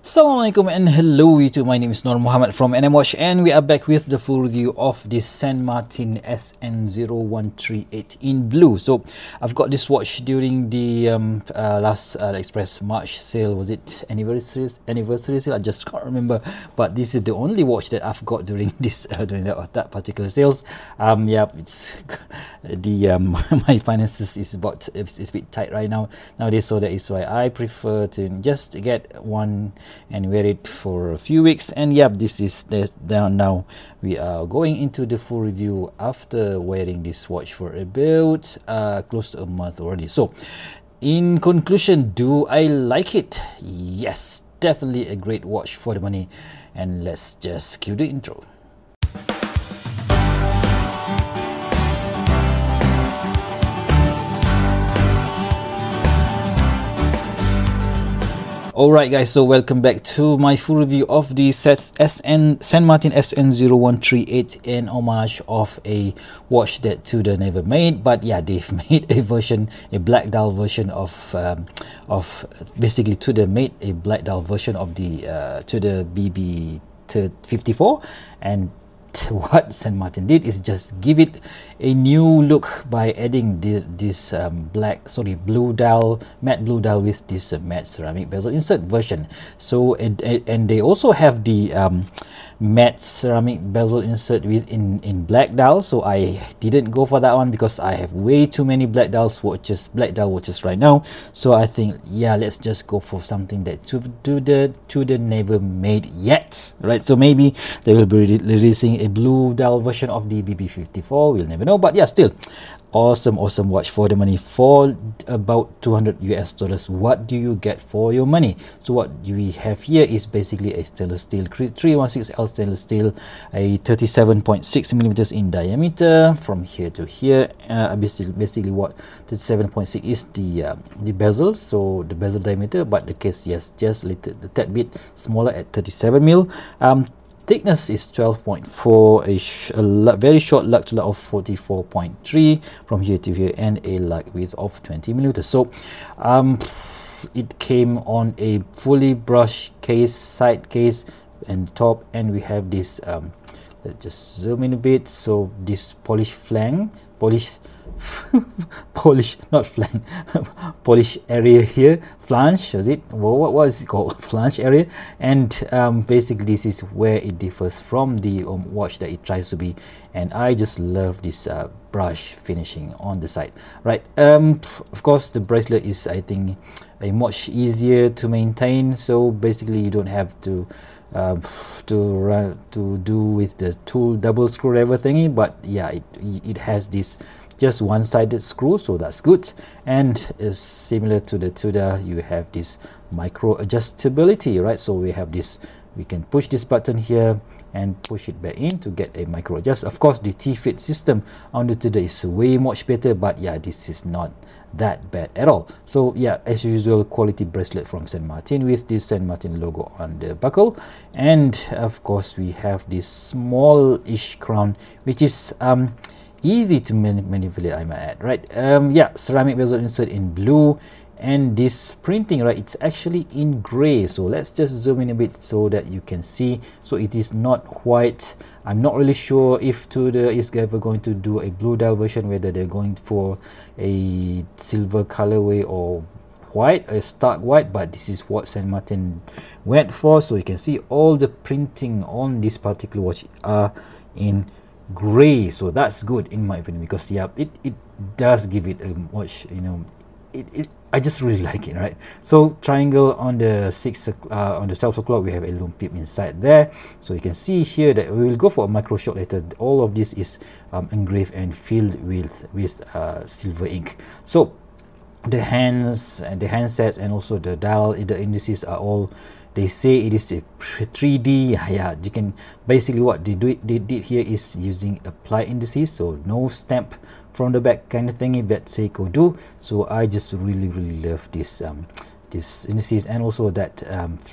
Assalamualaikum and hello YouTube, my name is Nur Muhammad from NMWatch and we are back with the full review of this San Martin SN0138 in blue. So I've got this watch during the last AliExpress March sale. Was it anniversary sale? I just can't remember, but this is the only watch that I've got during this that particular sales. Yeah, it's the my finances is it's a bit tight right nowadays, so that is why I prefer to just get one and wear it for a few weeks. And yeah, this is down now. We are going into the full review after wearing this watch for about close to a month already. So in conclusion, do I like it? Yes, definitely a great watch for the money. And let's just cue the intro. Alright guys, so welcome back to my full review of the San Martin SN0138, an homage of a watch that Tudor never made. But yeah, they've made a version, a black dial version of basically Tudor made a black dial version of the Tudor BB54, and what San Martin did is just give it a new look by adding this blue dial, matte blue dial with this matte ceramic bezel insert version. So and they also have the matte ceramic bezel insert in black dial. So I didn't go for that one because I have way too many black dial watches right now. So I think, yeah, let's just go for something that Tudor never made yet, right? So maybe they will be releasing a blue dial version of the BB54. We'll never know, but yeah, still awesome watch for the money. For about $200 US, what do you get for your money? So what we have here is basically a stainless steel 316L stainless steel, a 37.6 millimeters in diameter from here to here. Basically what 37.6 is the bezel, so the bezel diameter, but the case, yes, just a tad bit smaller at 37 mil. Thickness is 12.4, a very short lug to lug of 44.3 from here to here, and a lug width of 20 millimeters. So it came on a fully brushed case, side case and top, and we have this let's just zoom in a bit. So this polish area here, flange, is it? Well, what is it called? Flange area. And basically this is where it differs from the watch that it tries to be, and I just love this brush finishing on the side, right? Of course the bracelet is, I think, a much easier to maintain, so basically you don't have to do with the tool double screwdriver thingy, but yeah, it has this just one-sided screw, so that's good. And is similar to the Tudor, you have this micro adjustability, right? So we have this, we can push this button here and push it back in to get a micro adjust. Of course the T-fit system on the Tudor is way much better, but yeah, this is not that bad at all. So yeah, as usual, quality bracelet from San Martin with this San Martin logo on the buckle. And of course we have this small-ish crown, which is easy to manipulate, I might add, right? Yeah, ceramic bezel insert in blue, and this printing, right, it's actually in gray. So let's just zoom in a bit so that you can see. So it is not white. I'm not really sure if Tudor is ever going to do a blue dial version, whether they're going for a silver colorway or white, a stark white, but this is what San Martin went for. So you can see all the printing on this particular watch are in gray, so that's good in my opinion, because yeah, it does give it a much, you know, I just really like it, right? So triangle on the 12 o'clock, we have a lume pip inside there. So you can see here that we will go for a micro shot later. All of this is engraved and filled with silver ink. So the hands and the handsets and also the dial, the indices are all, they say it is a 3D. Yeah, you can basically, what they did here is using apply indices, so no stamp from the back kind of thingy that Seiko do. So I just really love this this indices, and also that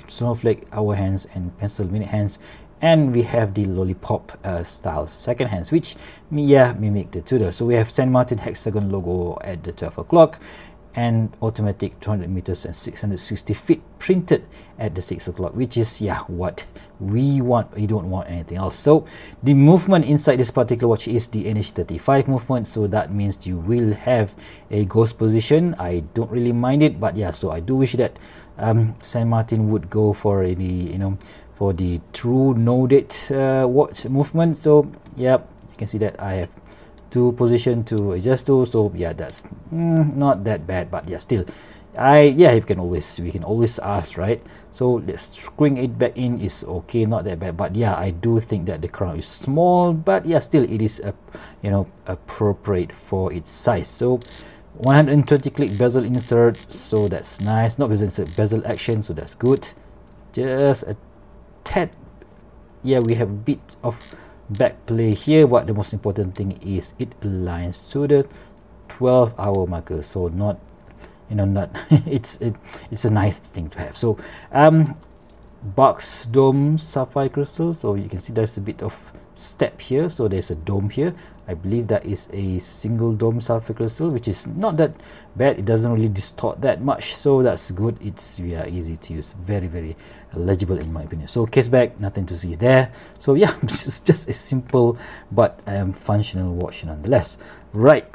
snowflake hour hands and pencil minute hands. And we have the lollipop style second hands, which mimic the Tudor. So we have San Martin hexagon logo at the 12 o'clock. and automatic 200 meters and 660 feet printed at the 6 o'clock, which is what we want. We don't want anything else. So the movement inside this particular watch is the NH35 movement, so that means you will have a ghost position. I don't really mind it, but so I do wish that San Martin would go for the for the true no date watch movement. So you can see that I have two position to adjust to, so that's not that bad, but still we can always ask, right? So let's screwing it back in is okay, not that bad, but I do think that the crown is small, but still it is appropriate for its size. So 120 click bezel insert, so that's nice. Not bezel insert, bezel action, so that's good. Just a tad, we have a bit of back play here, but the most important thing is it aligns to the 12-hour marker, so not it's a nice thing to have. So box dome sapphire crystal, so you can see there's a bit of step here, so there's a dome here. I believe that is a single dome sapphire crystal, which is not that bad. It doesn't really distort that much, so that's good. It's easy to use, very, very legible in my opinion. So case back, nothing to see there. So this is just a simple but functional watch nonetheless. Right,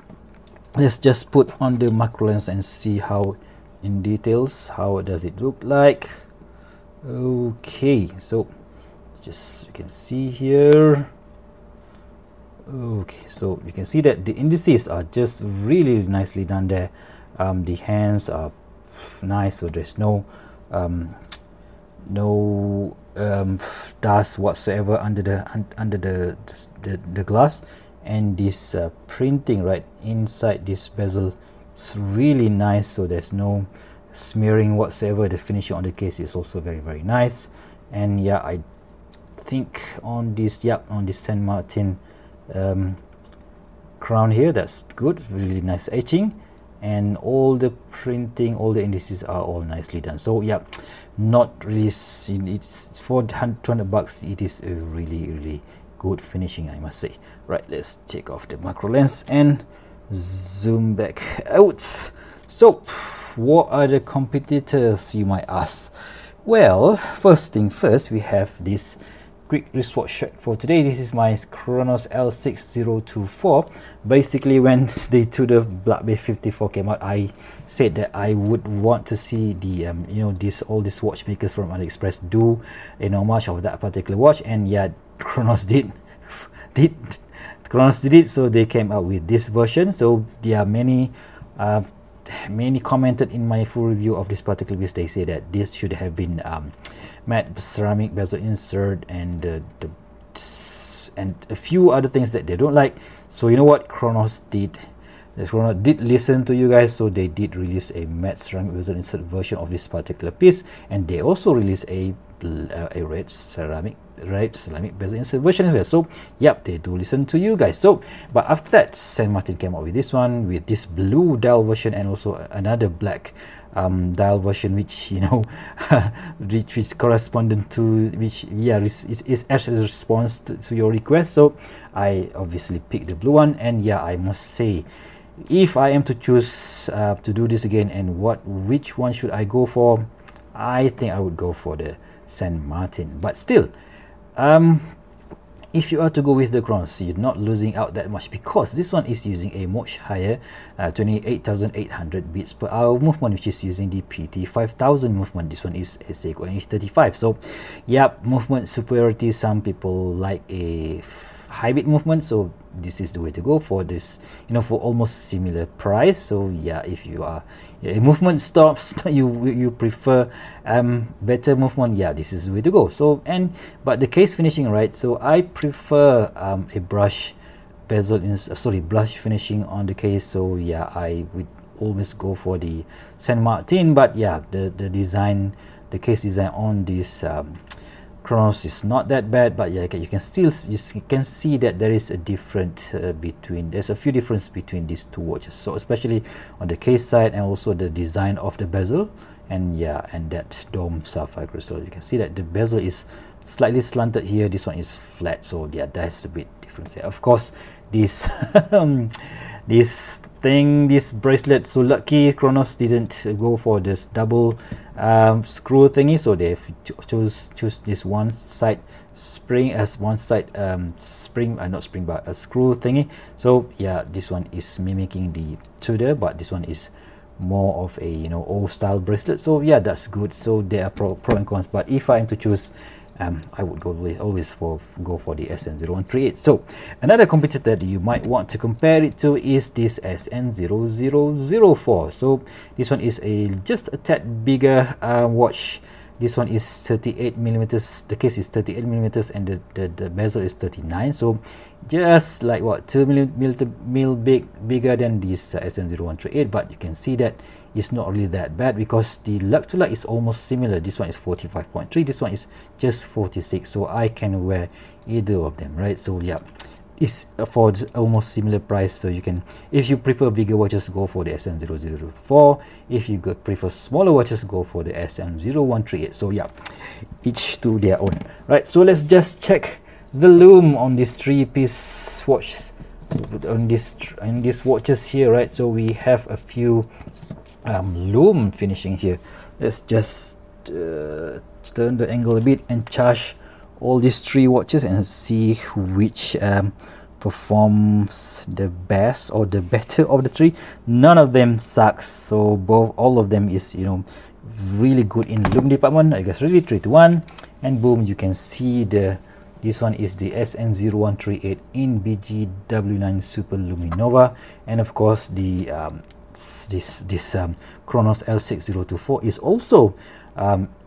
let's just put on the macro lens and see how in details how does it look like. Okay, so just you can see here. Okay, so you can see that the indices are just really nicely done there. The hands are nice, so there's no dust whatsoever under the glass, and this printing right inside this bezel is really nice, so there's no smearing whatsoever. The finishing on the case is also very, very nice. And I think on this on this San Martin crown here, that's good, really nice etching, and all the printing, all the indices are all nicely done. So not really, it's for 200 bucks, it is a really, really good finishing, I must say. Right, let's take off the macro lens and zoom back out. So what are the competitors, you might ask? Well, first thing first, we have this quick wristwatch check for today. This is my Cronos L6024. Basically, when the Tudor Black Bay 54 came out, I said that I would want to see the all these watchmakers from AliExpress do an homage of that particular watch, and Cronos did it. So they came out with this version. So there are many commented in my full review of this particular piece. They say that this should have been matte ceramic bezel insert and and a few other things that they don't like. So you know what, Cronos did listen to you guys, so they did release a matte ceramic bezel insert version of this particular piece, and they also released a red ceramic bezel insert version as well. So they do listen to you guys. So but after that, San Martin came out with this one, with this blue dial version, and also another black dial version, which which is correspondent to which is as a response to your request. So I obviously picked the blue one, and I must say, if I am to choose to do this again, and which one should I go for, I think I would go for the San Martin. But still, if you are to go with the Cronos, you're not losing out that much, because this one is using a much higher 28,800 beats per hour movement, which is using the PT 5000 movement. This one is a Seiko NH35. So movement superiority. Some people like a high beat movement, so this is the way to go for this, for almost similar price. So if you are a movement stops, you prefer better movement, this is the way to go. So but the case finishing, right, so I prefer a brush brush finishing on the case. So I would always go for the San Martin. But the design, the case design on this Cronos is not that bad, but you can see that there is a difference there's a few difference between these two watches. So especially on the case side, and also the design of the bezel, and that dome sapphire crystal. You can see that the bezel is slightly slanted here, this one is flat. So that's a bit different there. Of course, this this bracelet. So lucky Cronos didn't go for this double screw thingy, so they've choose this one side spring as one side spring, not spring but a screw thingy. So yeah, this one is mimicking the Tudor, but this one is more of a, you know, old style bracelet. So yeah, that's good. So there are pro and cons, but if I am to choose, I would always go for the SN0138. So another competitor that you might want to compare it to is this SN0004. So this one is just a tad bigger watch. This one is 38 millimeters. The case is 38 millimeters, and the bezel is 39. So just like what, 2 mil bigger than this SN0138. But you can see that it's not really that bad, because the lug to lug is almost similar. This one is 45.3. This one is just 46. So I can wear either of them, right? So yeah, is for almost similar price. So you can, if you prefer bigger watches, go for the SN0004. If you prefer smaller watches, go for the SN0138. So yeah, each to their own, right? So let's just check the lume on these three-piece watches, on these watches here, right? So we have a few lume finishing here. Let's just turn the angle a bit and charge all these three watches and see which performs the best or the better of the three. None of them sucks, so all of them is, you know, really good in lume department. I guess really 3 to 1, and boom, you can see this one is the SN0138 in BGW9 Super Luminova, and of course the this Cronos L6024 is also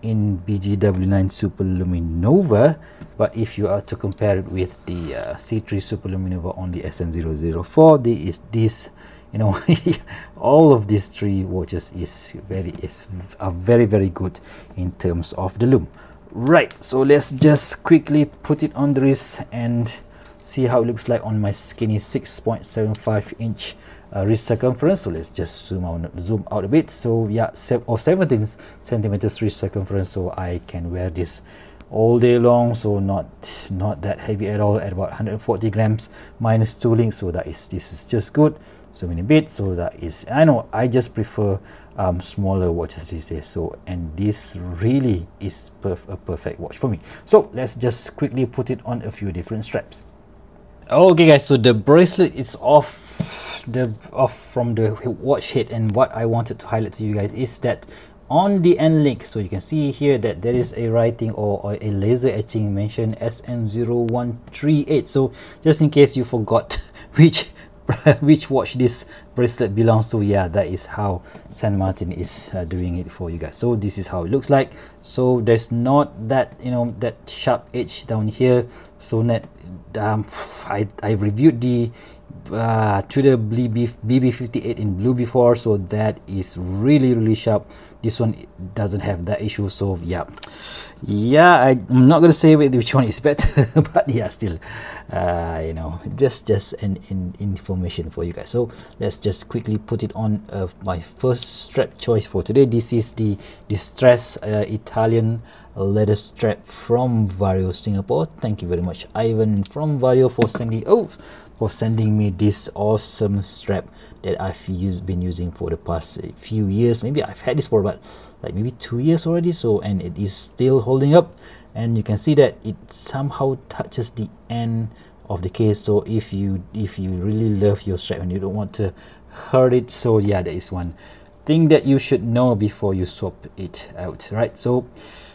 in BGW9 Super Luminova. But if you are to compare it with the C3 Super Luminova on the SN004, this, you know, all of these three watches are very good in terms of the lume. Right, so let's just quickly put it on the wrist and see how it looks like on my skinny 6.75 inch wrist circumference. So let's just zoom out a bit. So yeah, 17 centimeters wrist circumference, so I can wear this all day long. So not that heavy at all, at about 140 grams minus tooling. So this is just good. So many bits. So that is, I know I just prefer smaller watches these days. So, and this really is a perfect watch for me. So let's just quickly put it on a few different straps. Okay guys, so the bracelet is off from the watch head, and what I wanted to highlight to you guys is that on the end link, so you can see here that there is a writing or a laser etching mentioned SN0138. So just in case you forgot which watch this bracelet belongs to, yeah, that is how San Martin is doing it for you guys. So this is how it looks like. So there's not that, you know, that sharp edge down here. So that I reviewed the Tudor BB58 in blue before, so that is really sharp. This one doesn't have that issue. So yeah, I'm not gonna say which one is better, but yeah, still, you know, just an information for you guys. So let's just quickly put it on my first strap choice for today. This is the distressed Italian leather strap from Vario Singapore. Thank you very much, Ivan from Vario, for sending me this awesome strap that I've been using for the past few years. Maybe I've had this for about maybe 2 years already. So, and it is still holding up, and you can see that it somehow touches the end of the case. So if you really love your strap and you don't want to hurt it, so yeah, that is one thing that you should know before you swap it out, right? So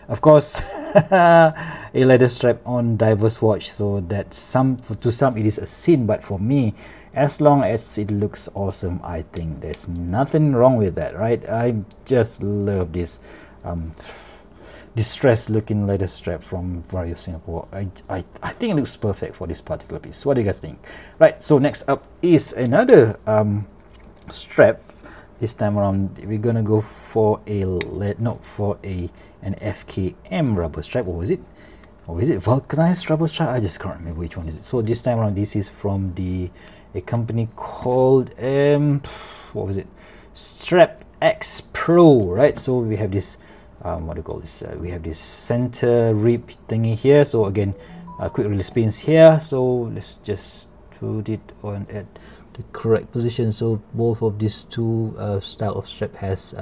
of course, a leather strap on diverse watch, so that to some it is a sin, but for me, as long as it looks awesome, I think there's nothing wrong with that, right? I just love this distressed looking leather strap from Vario Singapore. I think it looks perfect for this particular piece. What do you guys think? Right, so next up is another strap. This time around we're gonna go for an FKM rubber strap, or is it vulcanized rubber strap? I just can't remember which one is it. So this time around, this is from a company called what was it, Strap X Pro, right? So we have this what do you call this, we have this center rib thingy here. So again, quick release pins here. So let's just put it on at the correct position. So both of these two style of strap has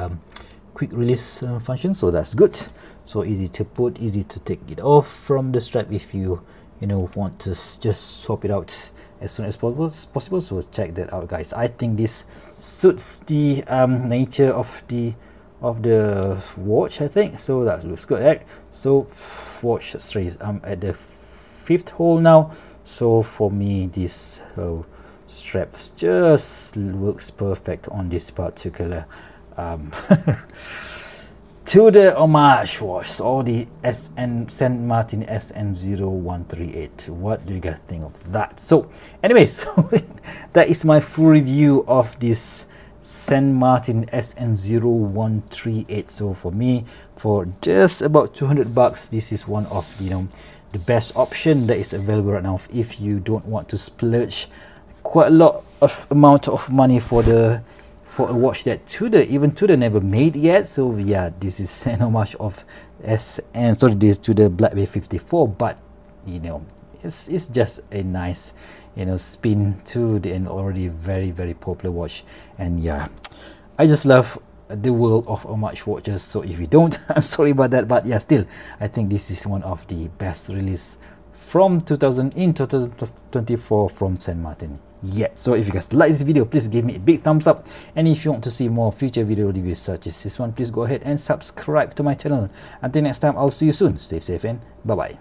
quick release function, so that's good. So easy to put, easy to take it off from the strap if you want to just swap it out as soon as possible. So check that out, guys. I think this suits the nature of the watch, I think. So that looks good, right? So watch 3, I'm at the 5th hole now. So for me, this straps just works perfect on this particular Tudor homage watch, or the San Martin SN0138. What do you guys think of that? So anyways, that is my full review of this San Martin SN0138. So for me, for just about 200 bucks, this is one of the best option that is available right now if you don't want to splurge quite a lot of amount of money for a watch that Tudor never made yet. So yeah, this is an homage of this Tudor Black Bay 54, but it's just a nice spin to the already very, very popular watch. And yeah, I just love the world of homage watches. So if you don't, I'm sorry about that, but yeah, still I think this is one of the best release from 2024 from San Martin. Yeah, so if you guys like this video, please give me a big thumbs up, and if you want to see more future video reviews such as this one, please go ahead and subscribe to my channel. Until next time, I'll see you soon. Stay safe and bye bye.